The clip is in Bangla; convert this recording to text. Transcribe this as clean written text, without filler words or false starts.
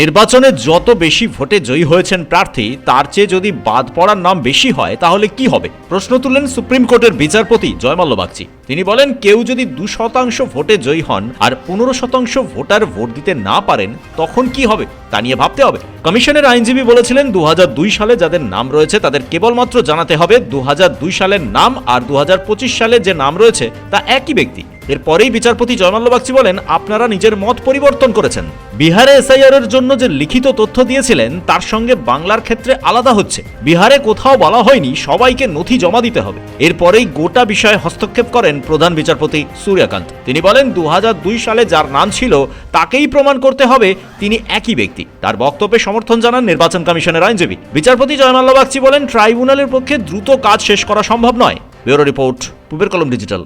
নির্বাচনে যত বেশি ভোটে জয়ী হয়েছেন প্রার্থী তার চেয়ে যদি বাদ পড়ার নাম বেশি হয় তাহলে কি হবে? প্রশ্ন তুললেন সুপ্রিম কোর্টের বিচারপতি জয়মাল্য বাগচি। তিনি বলেন, কেউ যদি 2% ভোটে জয়ী হন আর 15% ভোটার ভোট দিতে না পারেন তখন কি হবে তা নিয়ে ভাবতে হবে। কমিশনের আইনজীবী বলেছিলেন, 2002 সালে যাদের নাম রয়েছে তাদের কেবলমাত্র জানাতে হবে 2002 সালের নাম, আর 2025 সালে যে নাম রয়েছে তা একই ব্যক্তি। এরপরেই বিচারপতি জয়মাল্য বাগচি বলেন, আপনারা নিজের মত পরিবর্তন করেছেন। বিহারে এসআইআর এর জন্য যে লিখিত তথ্য দিয়েছিলেন তার সঙ্গে বাংলার ক্ষেত্রে আলাদা হচ্ছে। বিহারে কোথাও বলা হয়নি সবাইকে নথি জমা দিতে হবে। এরপরেই গোটা বিষয়ে হস্তক্ষেপ করেন প্রধান বিচারপতি সূর্যকান্ত। তিনি বলেন, 2002 সালে যার নাম ছিল তাকেই প্রমাণ করতে হবে তিনি একই ব্যক্তি। তার বক্তব্যে সমর্থন জানান নির্বাচন কমিশনের আইনজীবী। বিচারপতি জয়মাল্য বাগচি বলেন, ট্রাইব্যুনালের পক্ষে দ্রুত কাজ শেষ করা সম্ভব নয়। ব্যুরো রিপোর্ট, পূবের কলম ডিজিটাল।